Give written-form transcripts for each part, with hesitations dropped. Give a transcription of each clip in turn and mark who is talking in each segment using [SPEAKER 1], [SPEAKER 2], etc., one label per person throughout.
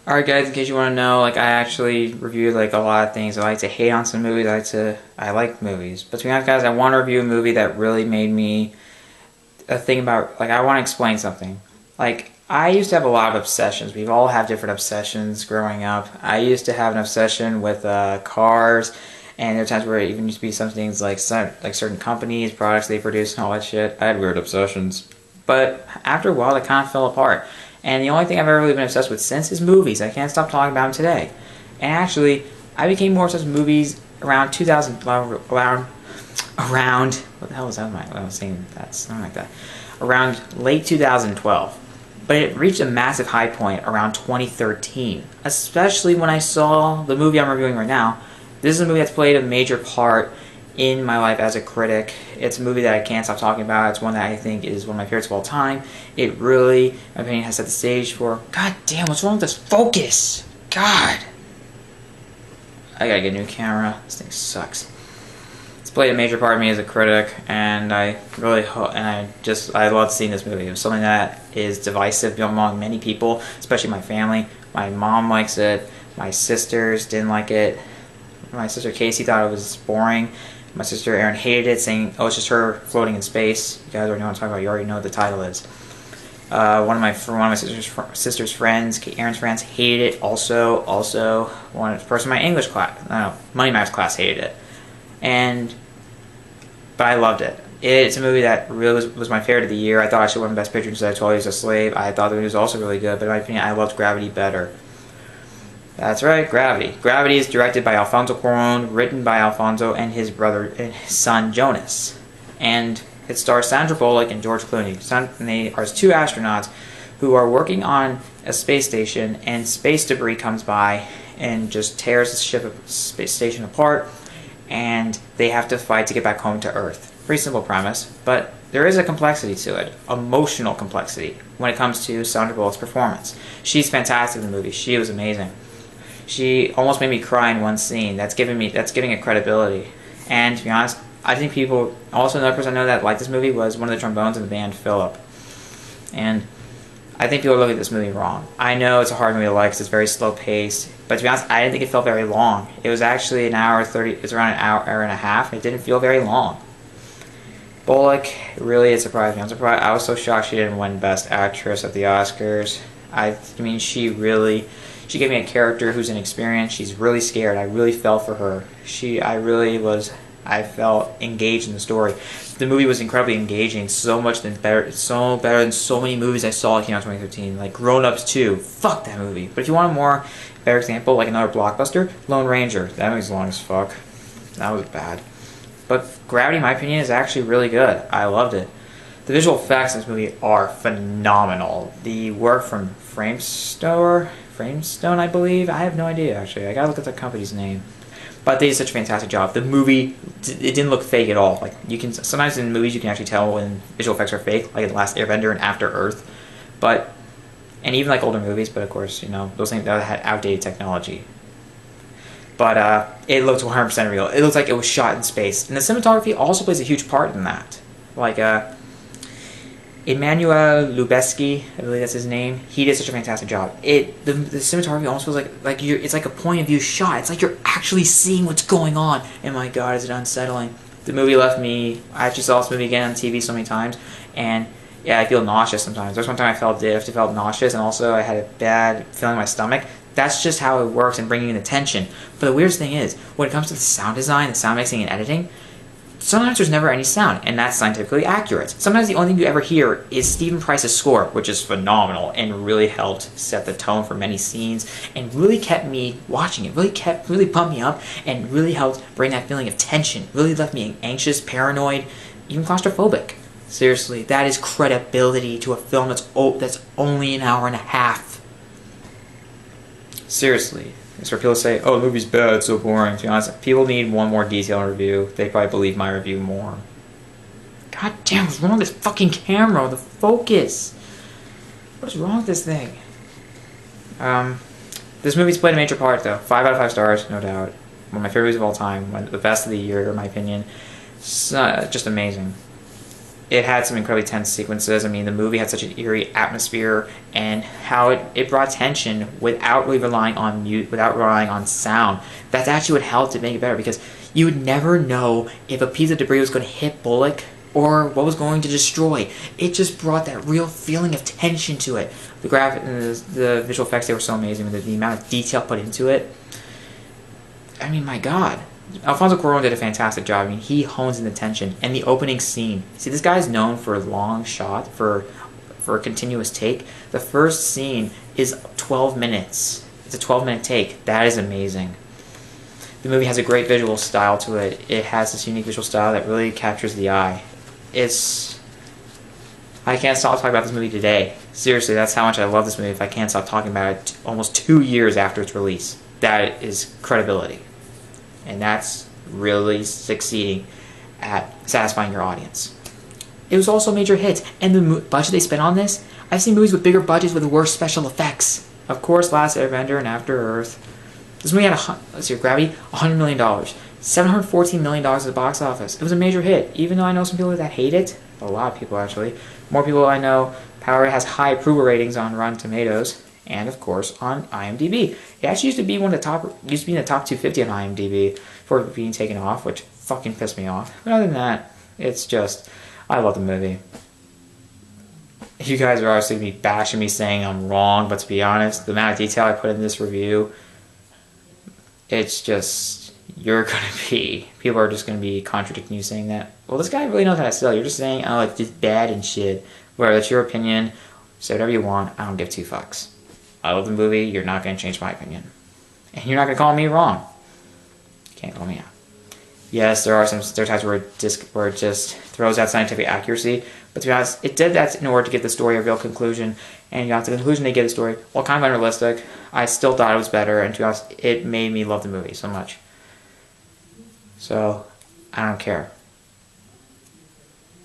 [SPEAKER 1] Alright guys, in case you want to know, like I actually reviewed like a lot of things. I like to hate on some movies, I like movies. But to be honest guys, I want to review a movie that really made me think about, like I want to explain something. Like, I used to have a lot of obsessions. We all have different obsessions growing up. I used to have an obsession with cars, and there were times where it even used to be some things like certain companies, products they produce and all that shit. I had weird obsessions. But after a while, it kind of fell apart. And the only thing I've ever really been obsessed with since is movies. I can't stop talking about them today. And actually, I became more obsessed with movies around 2000, around, what the hell was that? I was saying that, something like that. Around late 2012. But it reached a massive high point around 2013. Especially when I saw the movie I'm reviewing right now. This is a movie that's played a major part in my life as a critic. It's a movie that I can't stop talking about. It's one that I think is one of my favorites of all time. It really, in my opinion, has set the stage for... God damn, what's wrong with this focus? God. I gotta get a new camera. This thing sucks. It's played a major part of me as a critic, and I really hope, and I love seeing this movie. It was something that is divisive among many people, especially my family. My mom likes it. My sisters didn't like it. My sister Casey thought it was boring. My sister Erin hated it, saying, "Oh, it's just her floating in space." You guys already know what I'm talking about. You already know what the title is. One of my sister's friends, Erin's friends, hated it. Also, one person in my English class, money maths class, hated it. But I loved it. It's a movie that really was my favorite of the year. I thought I should win Best Picture instead of 12 Years a Slave. I thought the movie was also really good, but in my opinion, I loved Gravity better. That's right, Gravity. Gravity is directed by Alfonso Cuarón, written by Alfonso and his son Jonas. And it stars Sandra Bullock and George Clooney. And they are two astronauts who are working on a space station, and space debris comes by and just tears the space station apart, and they have to fight to get back home to Earth. Pretty simple premise, but there is a complexity to it, emotional complexity, when it comes to Sandra Bullock's performance. She's fantastic in the movie. She was amazing. She almost made me cry in one scene. That's giving it credibility. And to be honest, I think people... Also, another person I know that liked this movie was one of the trombones in the band, Philip. And I think people look at this movie wrong. I know it's a hard movie to like because it's very slow-paced. But to be honest, I didn't think it felt very long. It was actually an hour 30... It's around an hour and a half. It didn't feel very long. Bullock, really, it surprised me. I was so shocked she didn't win Best Actress at the Oscars. I mean, she gave me a character who's inexperienced. She's really scared. I really felt for her. I felt engaged in the story. The movie was incredibly engaging, so better than so many movies I saw that came out in 2013, like Grown Ups 2. Fuck that movie. But if you want a better example, like another blockbuster, Lone Ranger. That movie's long as fuck. That was bad. But Gravity, in my opinion, is actually really good. I loved it. The visual effects in this movie are phenomenal. The work from Framestone, I believe. I have no idea, actually. I gotta look at the company's name. But they did such a fantastic job. The movie, it didn't look fake at all. Like, sometimes in movies you can actually tell when visual effects are fake, like in The Last Airbender and After Earth. And even like older movies, but of course, those things that had outdated technology. But it looked 100% real. It looked like it was shot in space. And the cinematography also plays a huge part in that. Like, Emmanuel Lubezki, I believe that's his name. He did such a fantastic job. The cinematography almost feels like it's like a point of view shot. It's like you're actually seeing what's going on. And my God, is it unsettling? The movie left me. I actually saw this movie again on TV so many times, and yeah, I feel nauseous sometimes. There's one time I felt nauseous, and also I had a bad feeling in my stomach. That's just how it works in bringing in the tension. But the weirdest thing is, when it comes to the sound design, the sound mixing, and editing, sometimes there's never any sound, and that's scientifically accurate. Sometimes the only thing you ever hear is Stephen Price's score, which is phenomenal, and really helped set the tone for many scenes, and really kept me watching it, really pumped me up, and really helped bring that feeling of tension, really left me anxious, paranoid, even claustrophobic. Seriously, that is credibility to a film that's only an hour and a half. Seriously. It's where people say, "Oh, the movie's bad, it's so boring." To be honest, people need one more detailed review. They probably believe my review more. God damn, what's wrong with this fucking camera? The focus. What's wrong with this thing? This movie's played a major part, though. 5 out of 5 stars, no doubt. One of my favorite movies of all time. One of the best of the year, in my opinion. It's just amazing. It had some incredibly tense sequences. I mean, the movie had such an eerie atmosphere, and how it brought tension without really relying on without relying on sound. That's actually what helped to make it better, because you would never know if a piece of debris was going to hit Bullock or what was going to destroy. It just brought that real feeling of tension to it. The visual effects, they were so amazing. The amount of detail put into it. I mean, my God. Alfonso Cuarón did a fantastic job. I mean, he hones in the tension. And the opening scene. See, this guy's known for a long shot, for a continuous take. The first scene is 12 minutes. It's a 12-minute take. That is amazing. The movie has a great visual style to it. It has this unique visual style that really captures the eye. I can't stop talking about this movie today. Seriously, that's how much I love this movie. If I can't stop talking about it almost 2 years after its release. That is credibility. And that's really succeeding at satisfying your audience. It was also a major hit, and the budget they spent on this, I've seen movies with bigger budgets with worse special effects. Of course, Last Airbender and After Earth. This movie had, Gravity, $100 million. $714 million at the box office. It was a major hit, even though I know some people that hate it. A lot of people, actually. More people I know. Power has high approval ratings on Rotten Tomatoes. And of course on IMDb. It actually used to be in the top 250 on IMDb before being taken off, which fucking pissed me off. But other than that, it's just, I love the movie. You guys are obviously going to be bashing me saying I'm wrong, but to be honest, the amount of detail I put in this review, it's just, people are just going to be contradicting you saying that. Well, this guy really knows how to sell. You're just saying, oh, it's just bad and shit. Whatever, that's your opinion. Say whatever you want. I don't give two fucks. I love the movie. You're not going to change my opinion. And you're not going to call me wrong. You can't call me out. Yes, there are times where it just throws out scientific accuracy. But to be honest, it did that in order to get the story a real conclusion. And the conclusion they get the story, well, kind of unrealistic. I still thought it was better. And to be honest, it made me love the movie so much. So, I don't care.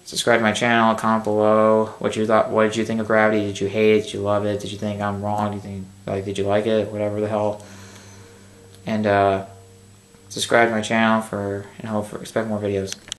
[SPEAKER 1] Subscribe to my channel, comment below what you thought. What did you think of Gravity? Did you hate it? Did you love it? Did you think I'm wrong? Did you like it? Whatever the hell. And subscribe to my channel and expect more videos.